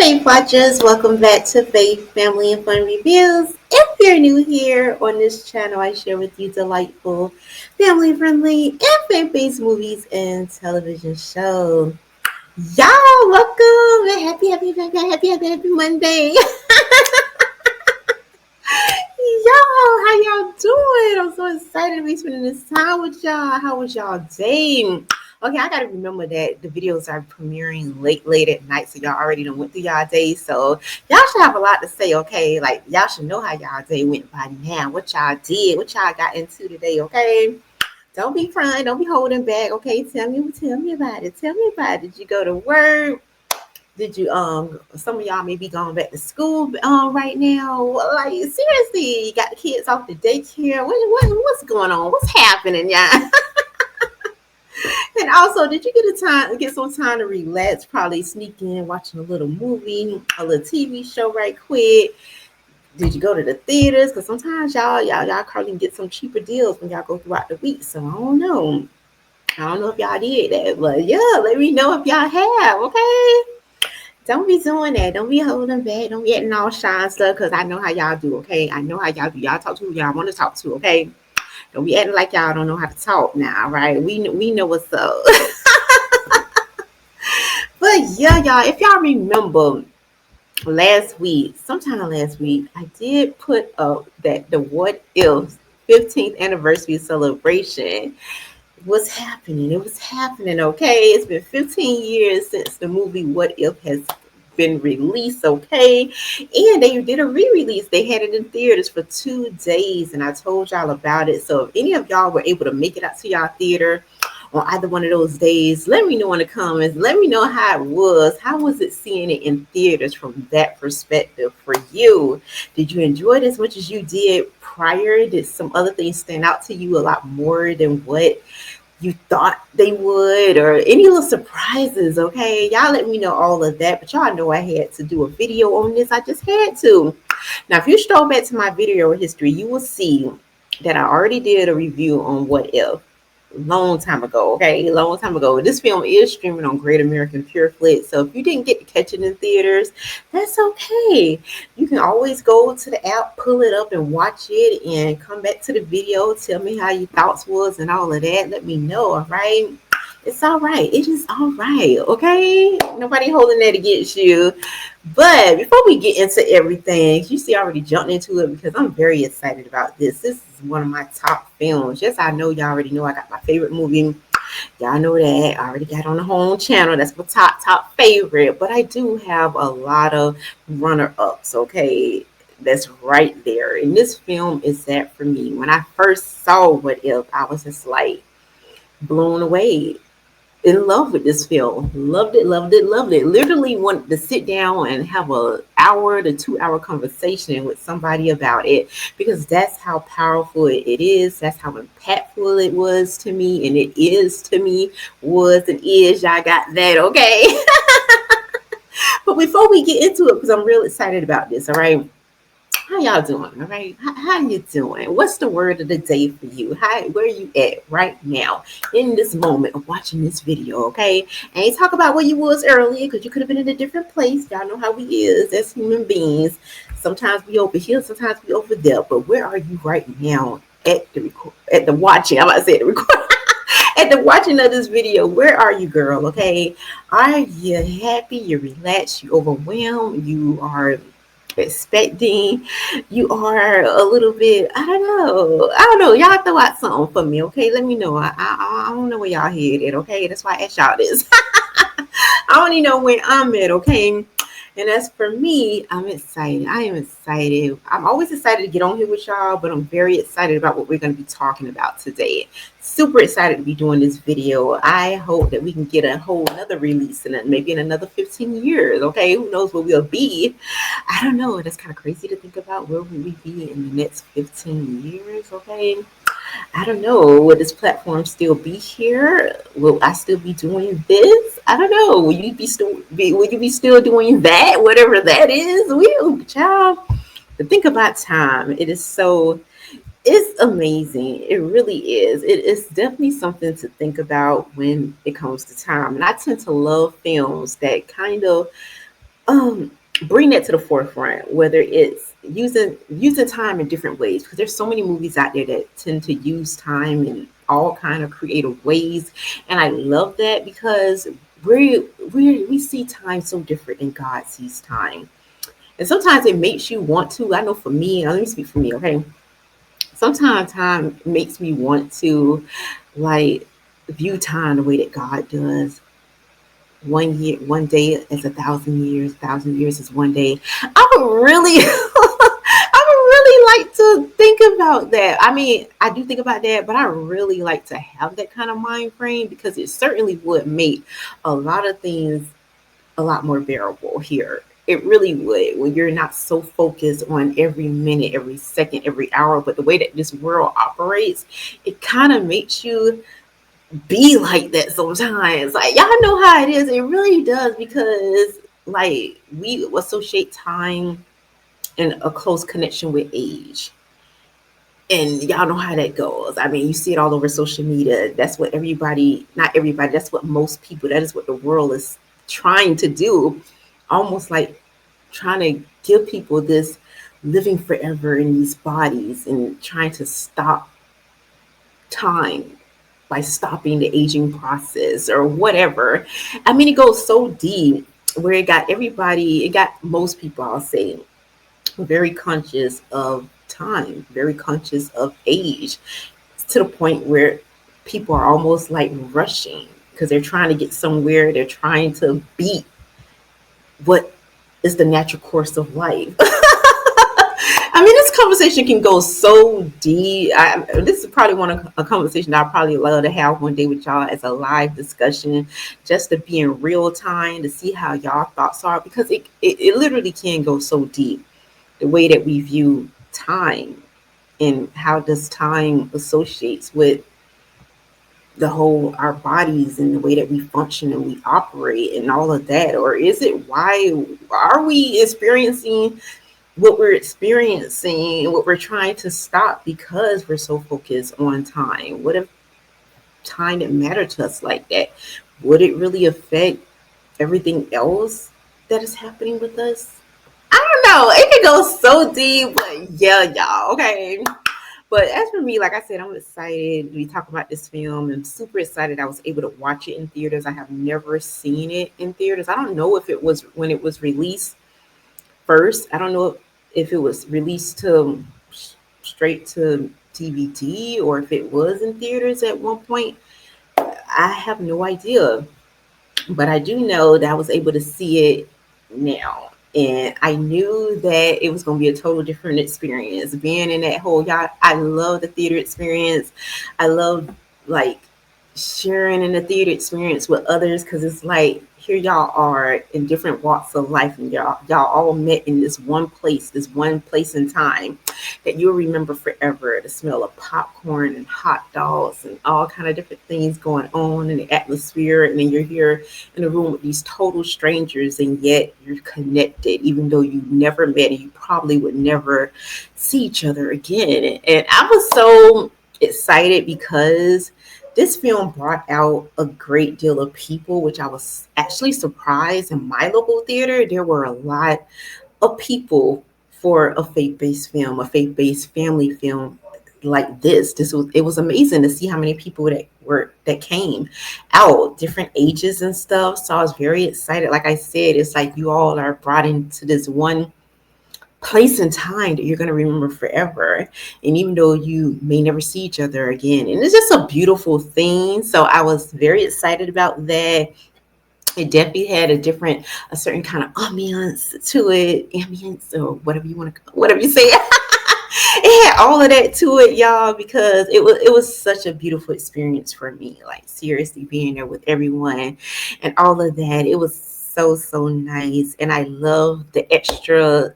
Faith Watchers, welcome back to Faith, Family, and Fun Reviews. If you're new here on this channel, I share with you delightful, family-friendly, and faith-based movies and television shows. Y'all, welcome! Happy Monday. Y'all, how y'all doing? I'm so excited to be spending this time with y'all. How was y'all day? Okay, I gotta remember that the videos are premiering late at night, so y'all already done went through y'all day. So y'all should have a lot to say, okay? Like y'all should know how y'all day went by now. What y'all did, what y'all got into today, okay? Don't be crying, don't be holding back, okay? Tell me about it. Tell me about it. Did you go to work? Did you some of y'all may be going back to school right now? Like seriously, you got the kids off the daycare. What's going on? What's happening, y'all? And also, did you get some time to relax? Probably sneak in, watching a little movie, a little TV show right quick. Did you go to the theaters? Because sometimes y'all probably get some cheaper deals when y'all go throughout the week. So I don't know. I don't know if y'all did that, but yeah, let me know if y'all have, okay? Don't be doing that. Don't be holding back. Don't be acting all shy and stuff, because I know how y'all do, okay? I know how y'all do. Y'all talk to who y'all want to talk to, okay? Don't be acting like y'all don't know how to talk now, right? We know what's up. But yeah, y'all, if y'all remember sometime last week, I did put up that the What If 15th anniversary celebration was happening. It was happening, okay? It's been 15 years since the movie What If has been released, okay? And they did a re-release. They had it in theaters for 2 days, and I told y'all about it. So if any of y'all were able to make it out to y'all theater on either one of those days, let me know in the comments. Let me know how it was. How was it seeing it in theaters from that perspective for you? Did you enjoy it as much as you did prior? Did some other things stand out to you a lot more than what you thought they would, or any little surprises? Okay, y'all let me know all of that. But y'all know I had to do a video on this. I just had to. Now, if you stroll back to my video history, you will see that I already did a review on What If long time ago, okay? Long time ago. This film is streaming on Great American Pure Flix, so if you didn't get to catch it in theaters, that's okay. You can always go to the app, pull it up and watch it, and come back to the video. Tell me how your thoughts was and all of that. Let me know, all right? It's all right. It is all right, okay? Nobody holding that against you. But before we get into everything, you see I already jumped into it because I'm very excited about this. This is one of my top films. Yes, I know y'all already know I got my favorite movie. Y'all know that. I already got on the home channel. That's my top favorite. But I do have a lot of runner-ups, okay? That's right there. And this film is that for me. When I first saw What If, I was just like blown away, in love with this film. Loved it. Literally wanted to sit down and have a hour to 2 hour conversation with somebody about it, because that's how powerful it is. That's how impactful it was to me, and it is to me. Was and is. Y'all got that, okay? But before we get into it, because I'm real excited about this, all right? How y'all doing? All right. How you doing? What's the word of the day for you? Where are you at right now in this moment of watching this video? Okay. I ain't talk about where you was earlier, because you could have been in a different place. Y'all know how we is as human beings. Sometimes we over here, sometimes we over there. But where are you right now at the watching? I'm about to say the record. At the watching of this video, where are you, girl? Okay. Are you happy? You're relaxed? You overwhelmed? You are expecting? You are a little bit, I don't know, y'all throw out something for me, okay? Let me know. I don't know where y'all headed, okay? That's why I asked y'all this. I only know where I'm at, okay? And as for me, I'm excited. I am excited. I'm always excited to get on here with y'all, but I'm very excited about what we're going to be talking about today. Super excited to be doing this video. I hope that we can get a whole another release in it, maybe in another 15 years, okay? Who knows where we'll be? I don't know. That's kind of crazy to think about. Where will we be in the next 15 years, okay? I don't know. Will this platform still be here? Will I still be doing this? I don't know. Will you be still doing that? Whatever that is. Child. To think about time, it's amazing. It really is. It is definitely something to think about when it comes to time. And I tend to love films that kind of bring that to the forefront, whether it's using time in different ways, because there's so many movies out there that tend to use time in all kind of creative ways, and I love that because we see time so different than God sees time, and sometimes it makes you want to. I know for me, let me speak for me, okay? Sometimes time makes me want to like view time the way that God does. 1 year, 1 day is 1,000 years. 1,000 years is 1 day. I would really, I would really like to think about that. I mean, I do think about that, but I really like to have that kind of mind frame because it certainly would make a lot of things a lot more bearable here. It really would when you're not so focused on every minute, every second, every hour. But the way that this world operates, it kind of makes you be like that sometimes. Like, y'all know how it is. It really does because like we associate time in a close connection with age. And y'all know how that goes. I mean, you see it all over social media. That's what everybody, not everybody, that's what most people, that is what the world is trying to do. Almost like trying to give people this living forever in these bodies and trying to stop time by stopping the aging process or whatever. I mean, it goes so deep where it got everybody, it got most people, I'll say, very conscious of time, very conscious of age, to the point where people are almost like rushing because they're trying to get somewhere. They're trying to beat what is the natural course of life. I mean, this conversation can go so deep. This is probably a conversation that I probably love to have one day with y'all as a live discussion, just to be in real time to see how y'all thoughts are, because it literally can go so deep. The way that we view time and how does time associates with the whole our bodies and the way that we function and we operate and all of that, or is it why are we experiencing what we're experiencing and what we're trying to stop because we're so focused on time? What if time didn't matter to us like that? Would it really affect everything else that is happening with us? I don't know. It can go so deep, but yeah, y'all. Okay. But as for me, like I said, I'm excited. We talk about this film. I'm super excited. I was able to watch it in theaters. I have never seen it in theaters. I don't know if it was when it was released first. I don't know if it was released to straight to DVD or if it was in theaters at one point. I have no idea. But I do know that I was able to see it now. And I knew that it was going to be a total different experience. Being in that whole, y'all, I love the theater experience. I love like sharing in the theater experience with others because it's like here y'all are in different walks of life, and y'all all met in this one place in time that you'll remember forever. The smell of popcorn and hot dogs and all kind of different things going on in the atmosphere, and then you're here in a room with these total strangers, and yet you're connected even though you never met and you probably would never see each other again. And I was so excited because this film brought out a great deal of people, which I was actually surprised. In my local theater, there were a lot of people for a faith-based film, a faith-based family film like this. It was amazing to see how many people that came out, different ages and stuff. So I was very excited. Like I said, it's like you all are brought into this one place and time that you're going to remember forever. And even though you may never see each other again, and it's just a beautiful thing. So I was very excited about that. It definitely had a certain kind of ambience to it, ambience or whatever whatever you say. It had all of that to it, y'all, because it was such a beautiful experience for me. Like seriously, being there with everyone and all of that, it was so nice. And I love the extra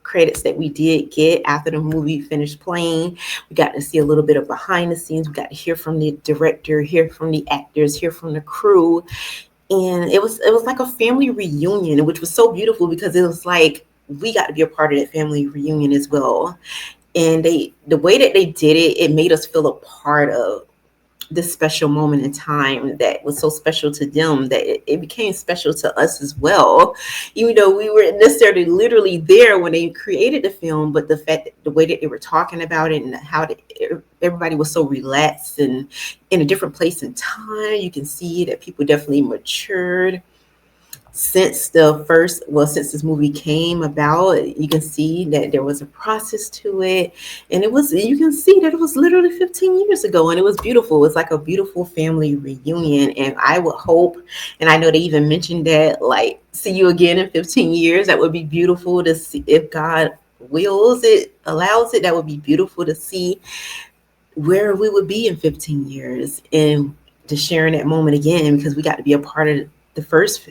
credits that we did get after the movie finished playing. We got to see a little bit of behind the scenes. We got to hear from the director, hear from the actors, hear from the crew. And it was like a family reunion, which was so beautiful because it was like we got to be a part of that family reunion as well. And the way that they did it, it made us feel a part of this special moment in time that was so special to them that it became special to us as well, even though we weren't necessarily literally there when they created the film. But the fact that the way that they were talking about it and how everybody was so relaxed and in a different place in time, you can see that people definitely matured since since this movie came about. You can see that there was a process to it, and you can see that it was literally 15 years ago, and it was beautiful. It was like a beautiful family reunion, and I would hope, and I know they even mentioned that, like, see you again in 15 years. That would be beautiful to see. If God wills it, allows it, that would be beautiful to see where we would be in 15 years, and to sharing that moment again, because we got to be a part of the first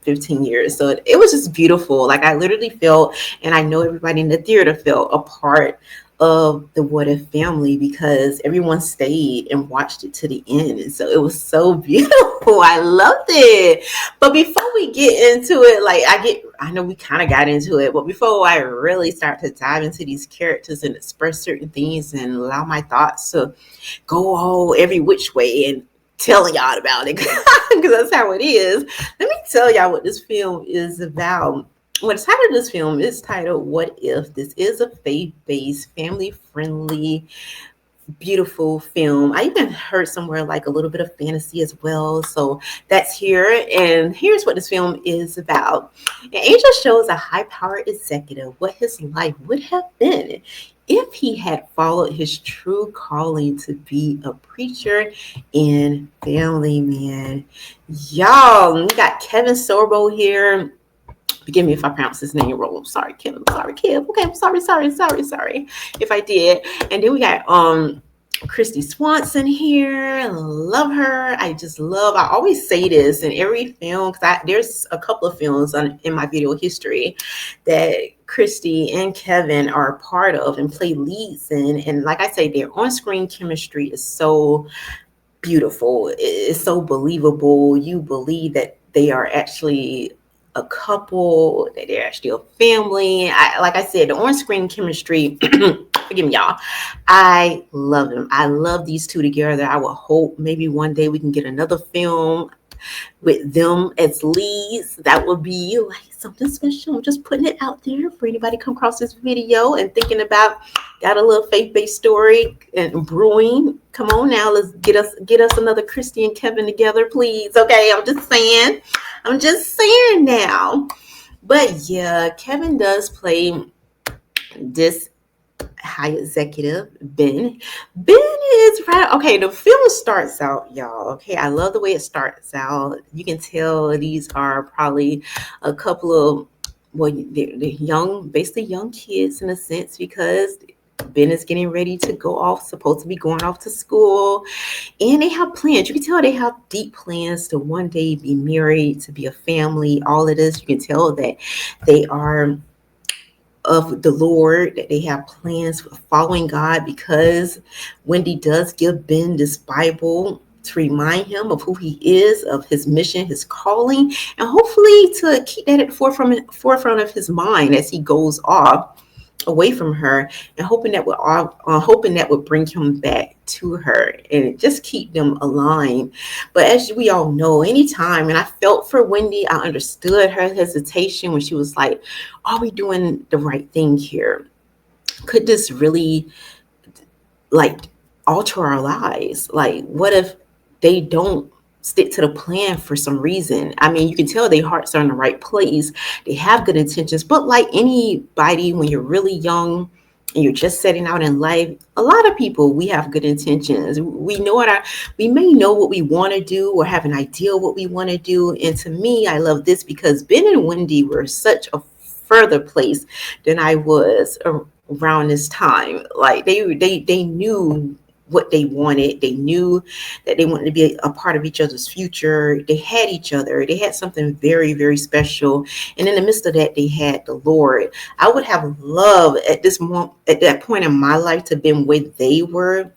15 years. So it was just beautiful. Like, I literally felt, and I know everybody in the theater felt a part of the What If family, because everyone stayed and watched it to the end. And so it was so beautiful. I loved it. But before we get into it, like, I know we kind of got into it, but before I really start to dive into these characters and express certain things and allow my thoughts to go all every which way and telling y'all about it, because that's how it is. Let me tell y'all what this film is about. What the title of this film is titled What If. This is a faith-based, family-friendly, beautiful film. I even heard somewhere like a little bit of fantasy as well. So that's here. And here's what this film is about. An angel shows a high-powered executive what his life would have been if he had followed his true calling to be a preacher and family man. Y'all, we got Kevin Sorbo here. Forgive me if I pronounce his name wrong. I'm sorry, Kim. I'm sorry, Kim. Okay, I'm sorry if I did. And then we got Kristy Swanson here. Love her. I always say this in every film, because there's a couple of films in my video history that Kristy and Kevin are a part of and play leads in. And like I say, their on-screen chemistry is so beautiful. It's so believable. You believe that they are actually a couple, that they're actually a family. Like I said, the on-screen chemistry, forgive me, y'all, I love them. I love these two together. I will hope maybe one day we can get another film with them as leads. That would be like something special. I'm just putting it out there for anybody come across this video and thinking about got a little faith-based story and brewing. Come on now, let's get us another Kristy and Kevin together, please. Okay, I'm just saying now. But yeah, Kevin does play this high executive, Ben. Ben is right. Okay, the film starts out, y'all. Okay, I love the way it starts out. You can tell these are probably a couple of, well, they're young, basically young kids in a sense, because Ben is getting ready to go off, supposed to be going off to school, and they have plans. You can tell they have deep plans to one day be married, to be a family. All of this, you can tell that they are of the Lord, that they have plans for following God, because Wendy does give Ben this Bible to remind him of who he is, of his mission, his calling, and hopefully to keep that at the forefront of his mind as he goes off away from her, and hoping that would bring him back to her and just keep them aligned. But as we all know, anytime, and I felt for Wendy, I understood her hesitation when she was like, are we doing the right thing here? Could this really like alter our lives? Like, what if they don't stick to the plan for some reason? I mean, you can tell their hearts are in the right place. They have good intentions, but like anybody, when you're really young and you're just setting out in life, a lot of people, we have good intentions. We may know what we want to do or have an idea of what we want to do. And to me, I love this because Ben and Wendy were such a further place than I was around this time. Like they knew what they wanted. They knew that they wanted to be a part of each other's future. They had each other. They had something very, very special. And in the midst of that, they had the Lord. I would have loved at that point in my life to have been where they were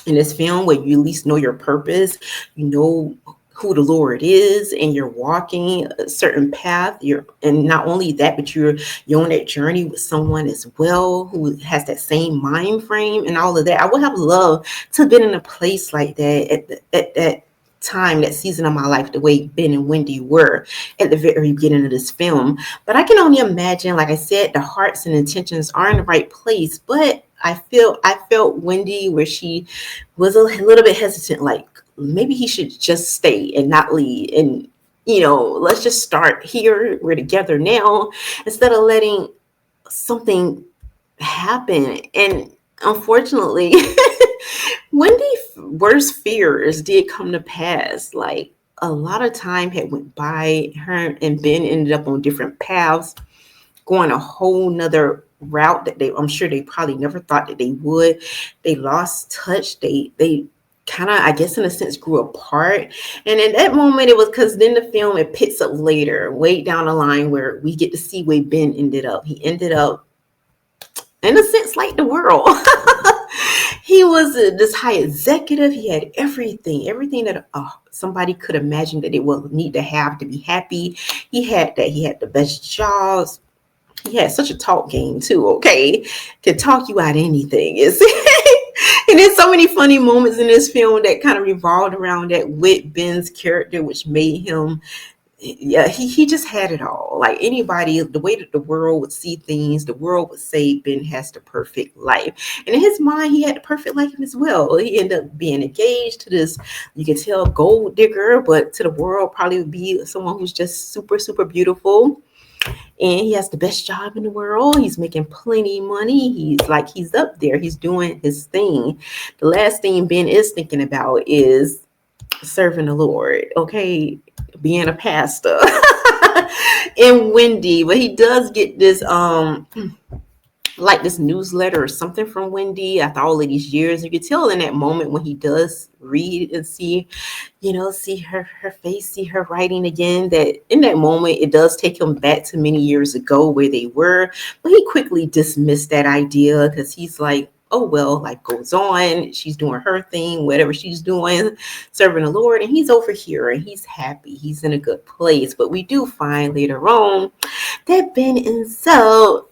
in this film, where you at least know your purpose, you know who the Lord is, and you're walking a certain path. And not only that, but you're on that journey with someone as well who has that same mind frame and all of that. I would have loved to have been in a place like that at that time, that season of my life, the way Ben and Wendy were at the very beginning of this film. But I can only imagine, like I said, the hearts and intentions are in the right place. But I felt Wendy where she was a little bit hesitant, like maybe he should just stay and not leave. And, let's just start here. We're together now, instead of letting something happen. And unfortunately, Wendy's worst fears did come to pass. Like, a lot of time had went by. Her and Ben ended up on different paths, going a whole nother route that I'm sure they probably never thought that they would. They lost touch. They kind of, I guess in a sense, grew apart. And in that moment, it was because then the film, it picks up later, way down the line, where we get to see where Ben ended up. He ended up, in a sense, like the world. He was this high executive. He had everything that somebody could imagine that they will need to have to be happy. He had that. He had the best jobs. He had such a talk game too. Okay, could talk you out of anything. And there's so many funny moments in this film that kind of revolved around that with Ben's character, which made him. Yeah, he just had it all. Like anybody, the way that the world would see things, the world would say Ben has the perfect life. And in his mind, he had the perfect life as well. He ended up being engaged to this, you can tell, gold digger, but to the world probably would be someone who's just super, super beautiful. And he has the best job in the world. He's making plenty of money. He's up there. He's doing his thing. The last thing Ben is thinking about is serving the Lord, okay, being a pastor. And Wendy, but he does get this like this newsletter or something from Wendy after all of these years. You can tell in that moment when he does read and see her face, see her writing again, that in that moment it does take him back to many years ago where they were. But he quickly dismissed that idea because he's like, oh, well, life goes on. She's doing her thing, whatever she's doing, serving the Lord. And he's over here and he's happy. He's in a good place. But we do find later on that Ben ends up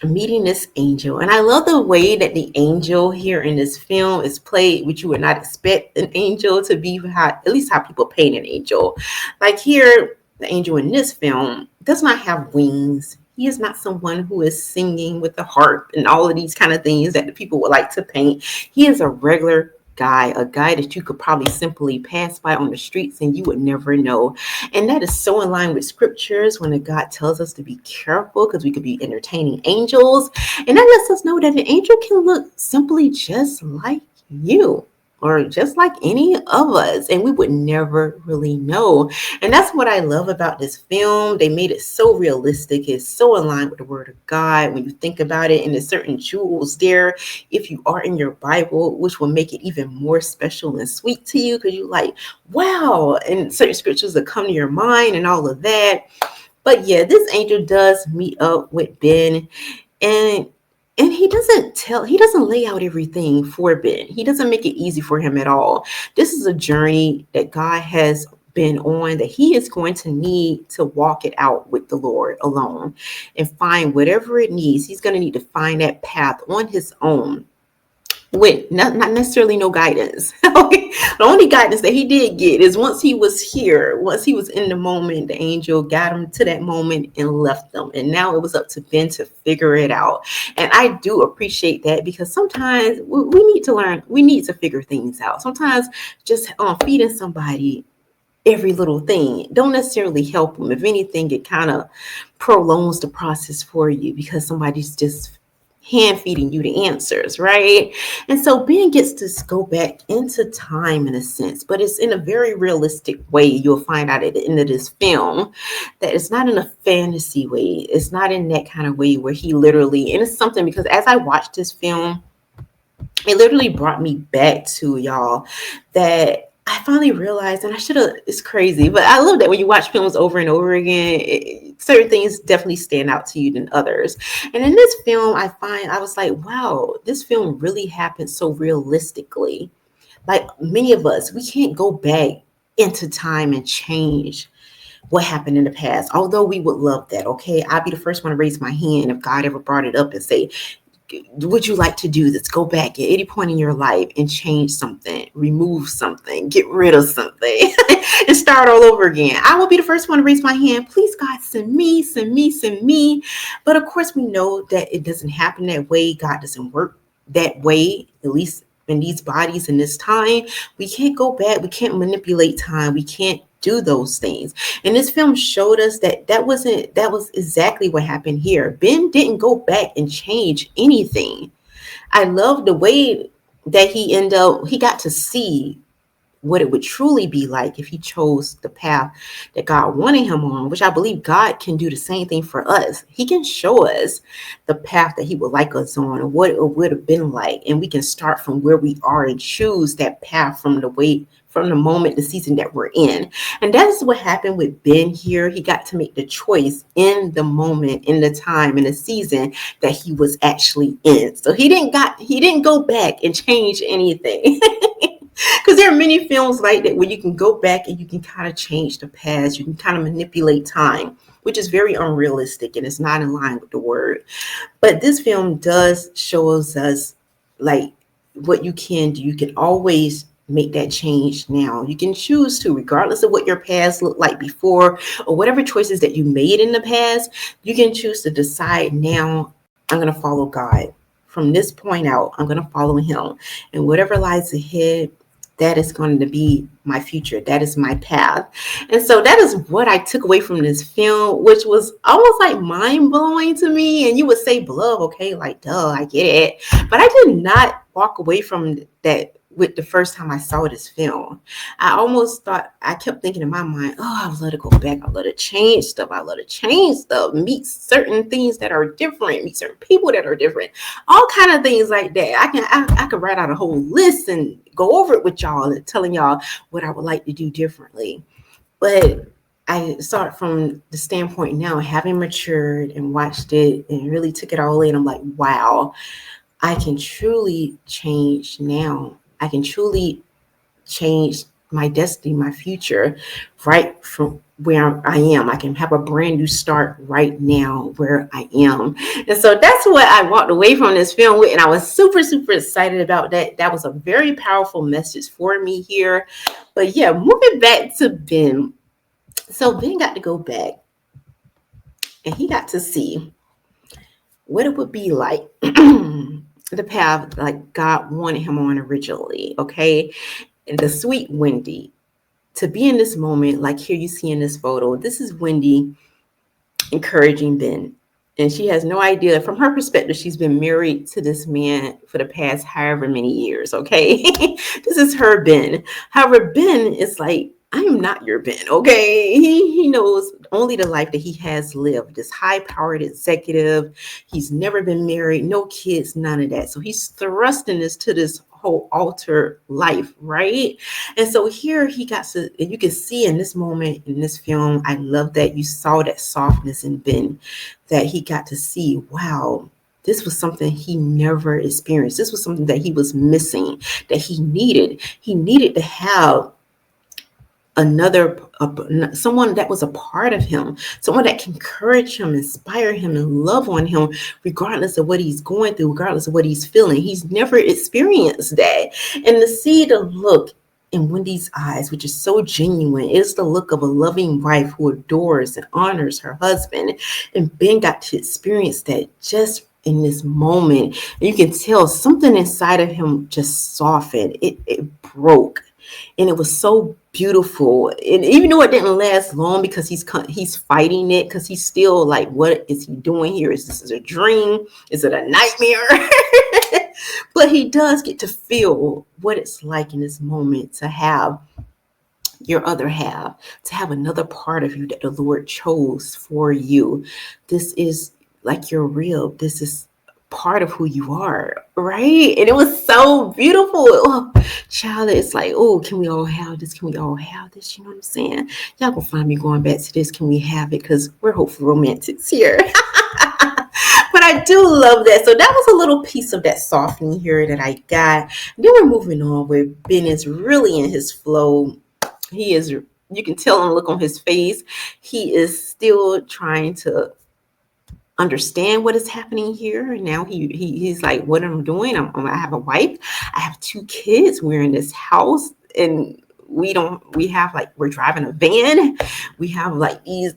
meeting this angel. And I love the way that the angel here in this film is played, which you would not expect an angel to be, at least how people paint an angel. Like here, the angel in this film does not have wings. He is not someone who is singing with the harp and all of these kind of things that the people would like to paint. He is a regular guy, a guy that you could probably simply pass by on the streets and you would never know. And that is so in line with scriptures when God tells us to be careful because we could be entertaining angels. And that lets us know that an angel can look simply just like you, or just like any of us, and we would never really know. And that's what I love about this film. They made it so realistic. It's so in line with the word of God when you think about it, and there's certain jewels there if you are in your Bible, which will make it even more special and sweet to you because you're like, wow, and certain scriptures that come to your mind and all of that. But yeah, this angel does meet up with Ben, and he doesn't lay out everything for Ben. He doesn't make it easy for him at all. This is a journey that God has been on, that he is going to need to walk it out with the Lord alone and find whatever it needs. He's going to need to find that path on his own with not necessarily no guidance. The only guidance that he did get is once he was here, once he was in the moment, the angel got him to that moment and left them. And now it was up to Ben to figure it out. And I do appreciate that because sometimes we need to learn, we need to figure things out. Sometimes just feeding somebody every little thing don't necessarily help them. If anything, it kind of prolongs the process for you because somebody's just hand feeding you the answers, right? And so Ben gets to go back into time in a sense, but it's in a very realistic way. You'll find out at the end of this film that it's not in a fantasy way. It's not in that kind of way where he literally, and it's something because as I watched this film, it literally brought me back to y'all that I finally realized, and it's crazy, but I love that when you watch films over and over again, certain things definitely stand out to you than others. And in this film, I was like, wow, this film really happened so realistically. Like many of us, we can't go back into time and change what happened in the past. Although we would love that, okay? I'll be the first one to raise my hand if God ever brought it up and say, would you like to do this? Go back at any point in your life and change something, remove something, get rid of something, and start all over again. I will be the first one to raise my hand. Please, God, send me, send me, send me. But of course, we know that it doesn't happen that way. God doesn't work that way, at least in these bodies in this time. We can't go back. We can't manipulate time. We can't do those things. And this film showed us that was exactly what happened here. Ben didn't go back and change anything. I love the way that he got to see what it would truly be like if he chose the path that God wanted him on, which I believe God can do the same thing for us. He can show us the path that he would like us on and what it would have been like. And we can start from where we are and choose that path from the moment, the season that we're in. And that's what happened with Ben here. He got to make the choice in the moment, in the time, in the season that he was actually in. So he didn't go back and change anything. Because there are many films like that where you can go back and you can kind of change the past. You can kind of manipulate time, which is very unrealistic and it's not in line with the word. But this film does show us like what you can do. You can always make that change now. You can choose to, regardless of what your past looked like before or whatever choices that you made in the past, you can choose to decide now, I'm going to follow God. From this point out, I'm going to follow him. And whatever lies ahead, that is going to be my future. That is my path. And so that is what I took away from this film, which was almost like mind blowing to me. And you would say, "Blub, okay, like, duh, I get it." But I did not walk away from that with the first time I saw this film. I kept thinking in my mind, oh, I love to go back. I love to change stuff. Meet certain things that are different, meet certain people that are different, all kind of things like that. I could write out a whole list and go over it with y'all and telling y'all what I would like to do differently. But I saw it from the standpoint now, having matured and watched it and really took it all in. I'm like, wow, I can truly change now. I can truly change my destiny, my future, right from where I am. I can have a brand new start right now where I am. And so that's what I walked away from this film with. And I was super, super excited about that. That was a very powerful message for me here. But yeah, moving back to Ben. So Ben got to go back and he got to see what it would be like. The path like God wanted him on originally, okay? And the sweet Wendy, to be in this moment, like here you see in this photo, this is Wendy encouraging Ben. And she has no idea, from her perspective, she's been married to this man for the past however many years, okay? This is her Ben. However, Ben is like, I am not your Ben, okay? He knows only the life that he has lived, this high-powered executive. He's never been married, no kids, none of that. So he's thrusting this whole altered life, right? And so here he got to, and you can see in this moment in this film, I love that you saw that softness in Ben, that he got to see, wow, this was something he never experienced. This was something that he was missing, that he needed. He needed to have someone that was a part of him, someone that can encourage him, inspire him, and love on him, regardless of what he's going through, regardless of what he's feeling. He's never experienced that. And to see the look in Wendy's eyes, which is so genuine, is the look of a loving wife who adores and honors her husband. And Ben got to experience that just in this moment. And you can tell something inside of him just softened. It broke. And it was so beautiful. And even though it didn't last long, because he's fighting it, because he's still like, what is he doing here? Is this a dream? Is it a nightmare? But he does get to feel what it's like in this moment to have your other half, to have another part of you that the Lord chose for you. This is like your real. This is part of who you are, right? And it was so beautiful. Oh, child, it's like, oh, can we all have this? Can we all have this? You know what I'm saying? Y'all gonna find me going back to this. Can we have it? Because we're hopeful romantics here. But I do love that. So that was a little piece of that softening here that I got. Then we're moving on where Ben is really in his flow. He is, you can tell on the look on his face, he is still trying to understand what is happening here. And now he's like, what am I doing? I have a wife, I have 2 kids, we're in this house, and we have like, we're driving a van, we have like these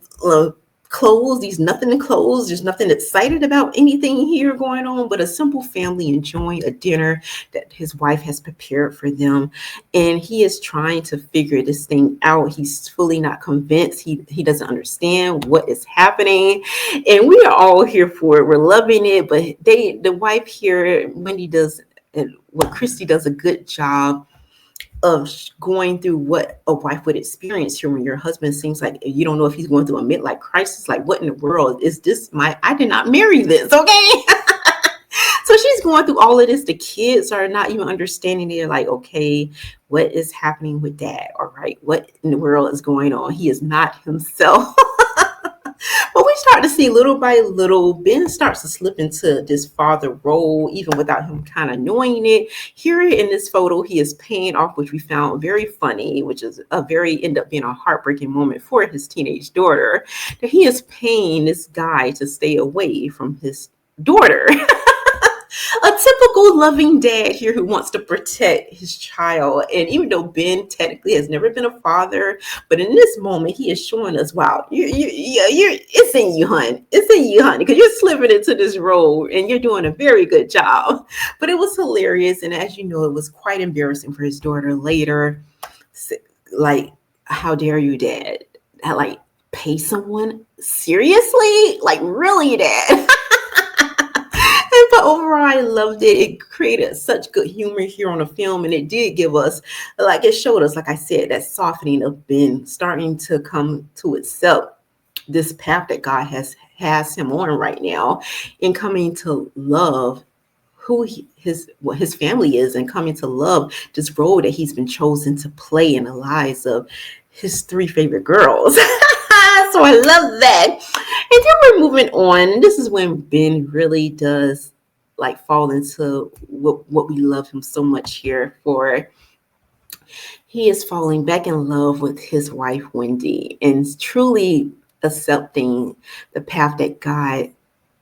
clothes, these nothing clothes, there's nothing excited about anything here going on, but a simple family enjoying a dinner that his wife has prepared for them. And he is trying to figure this thing out. He's fully not convinced. He doesn't understand what is happening, and we are all here for it. We're loving it, but the wife here, Wendy does, and what Kristy does a good job of going through what a wife would experience here when your husband seems like, you don't know if he's going through a midlife crisis. Like, what in the world is this? I did not marry this, okay? So she's going through all of this. The kids are not even understanding. They're like, okay, what is happening with dad? All right, what in the world is going on? He is not himself. But we start to see little by little, Ben starts to slip into this father role, even without him kind of knowing it. Here in this photo, he is paying off, which we found very funny, which is end up being a heartbreaking moment for his teenage daughter, that he is paying this guy to stay away from his daughter. A typical loving dad here who wants to protect his child. And even though Ben technically has never been a father, but in this moment, he is showing us, wow, it's in you, hon. It's in you, honey, because you're slipping into this role and you're doing a very good job. But it was hilarious. And as you know, it was quite embarrassing for his daughter later. Like, how dare you, dad? Like, pay someone? Seriously? Like, really, dad? But overall, I loved it. It created such good humor here on the film, and it did give us, like, it showed us, like I said, that softening of Ben starting to come to accept this path that God has him on right now, and coming to love who what his family is, and coming to love this role that he's been chosen to play in the lives of his 3 favorite girls. So I love that. And then we're moving on. This is when Ben really does like fall into what we love him so much here for. He is falling back in love with his wife, Wendy, and truly accepting the path that God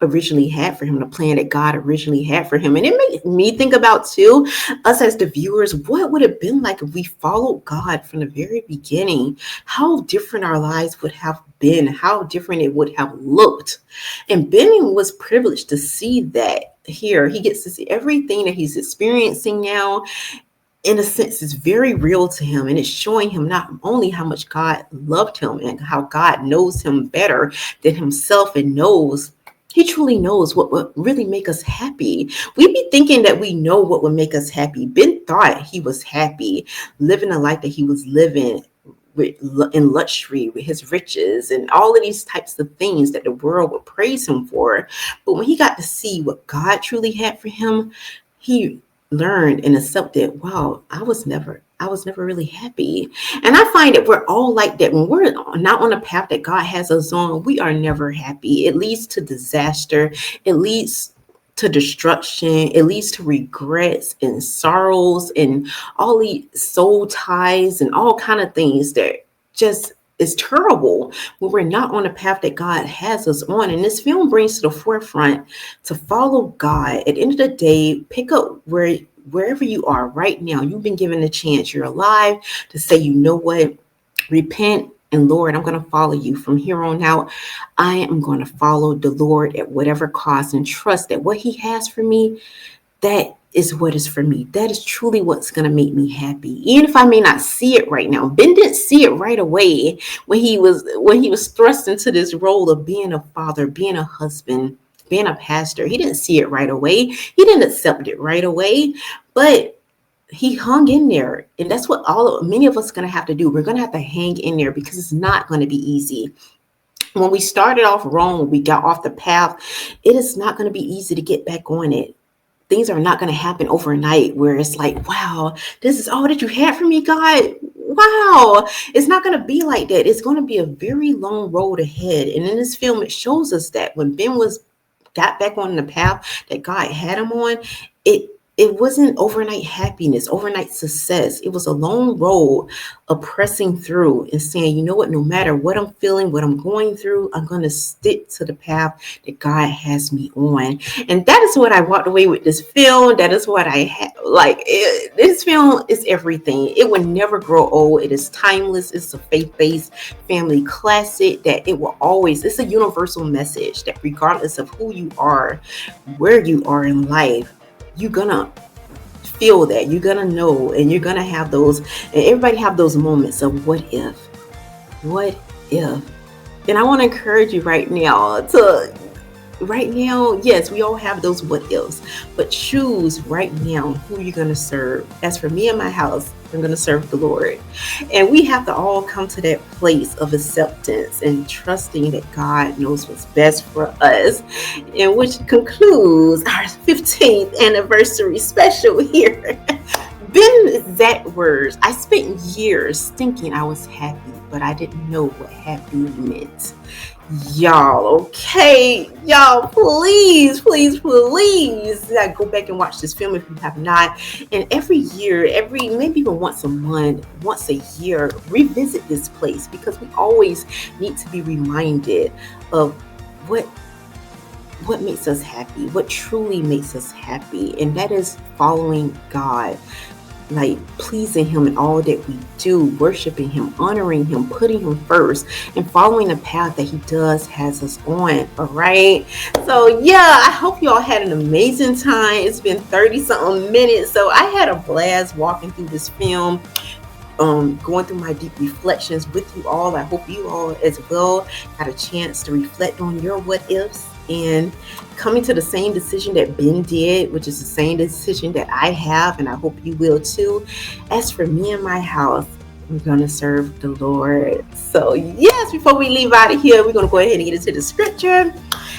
originally had for him, the plan that God originally had for him. And it made me think about, too, us as the viewers, what would it have been like if we followed God from the very beginning? How different our lives would have been, how different it would have looked. And Ben was privileged to see that here. He gets to see everything that he's experiencing now. In a sense, is very real to him, and it's showing him not only how much God loved him and how God knows him better than himself, and he truly knows what would really make us happy. We be thinking that we know what would make us happy. Ben thought he was happy living the life that he was living in luxury, with his riches and all of these types of things that the world would praise him for. But when he got to see what God truly had for him, he learned and accepted, wow, I was never really happy. And I find that we're all like that. When we're not on a path that God has us on, we are never happy. It leads to disaster. It leads to destruction. It leads to regrets and sorrows and all these soul ties and all kind of things that just is terrible when we're not on the path that God has us on. And this film brings to the forefront to follow God. At the end of the day, pick up wherever you are right now. You've been given a chance. You're alive to say, you know what? Repent. And Lord, I'm going to follow you from here on out. I am going to follow the Lord at whatever cost, and trust that what he has for me, that is what is for me. That is truly what's going to make me happy. Even if I may not see it right now. Ben didn't see it right away when he was thrust into this role of being a father, being a husband, being a pastor. He didn't see it right away. He didn't accept it right away, but he hung in there. And that's what many of us are going to have to do. We're going to have to hang in there, because it's not going to be easy. When we started off wrong, when we got off the path, it is not going to be easy to get back on it. Things are not going to happen overnight where it's like, wow, this is all that you had for me, God. Wow. It's not going to be like that. It's going to be a very long road ahead. And in this film, it shows us that when Ben got back on the path that God had him on, it it wasn't overnight happiness, overnight success. It was a long road of pressing through and saying, you know what, no matter what I'm feeling, what I'm going through, I'm going to stick to the path that God has me on. And that is what I walked away with this film. That is what I had. This film is everything. It will never grow old. It is timeless. It's a faith-based family classic that it will always, it's a universal message that regardless of who you are, where you are in life, you're gonna feel that, you're gonna know, and you're gonna have those, and everybody have those moments of what if. And I want to encourage you right now, yes, we all have those what ifs, but choose right now who you're going to serve. As for me and my house, I'm going to serve the Lord. And we have to all come to that place of acceptance and trusting that God knows what's best for us. And which concludes our 15th anniversary special here. Been exact words. I spent years thinking I was happy, but I didn't know what happy meant. Y'all, okay? Y'all, please go back and watch this film if you have not. And every year, maybe even once a month, once a year, revisit this place, because we always need to be reminded of what makes us happy, what truly makes us happy. And that is following God, like pleasing him in all that we do, worshiping him, honoring him, putting him first, and following the path that he has us on. All right. So yeah, I hope you all had an amazing time. It's been 30 something minutes. So I had a blast walking through this film, going through my deep reflections with you all. I hope you all as well got a chance to reflect on your what ifs and coming to the same decision that Ben did, which is the same decision that I have, and I hope you will too. As for me and my house, we're going to serve the Lord. So yes, before we leave out of here, we're going to go ahead and get into the scripture.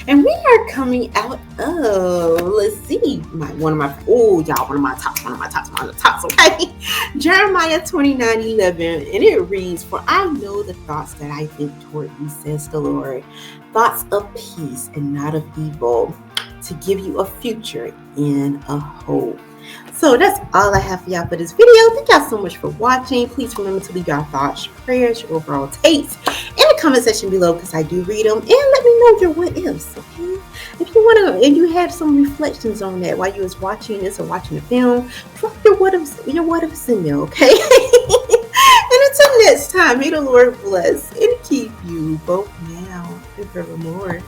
And we are coming out of, let's see, one of my tops, okay? Jeremiah 29:11, and it reads, "For I know the thoughts that I think toward you, says the Lord, thoughts of peace and not of evil, to give you a future and a hope." So that's all I have for y'all for this video. Thank y'all so much for watching. Please remember to leave your thoughts, your prayers, your overall takes in the comment section below, because I do read them. And let me know your what ifs, okay? If you want to, and you had some reflections on that while you was watching this or watching the film, drop your what ifs in there, okay? And until next time, may the Lord bless and keep you both now and forevermore.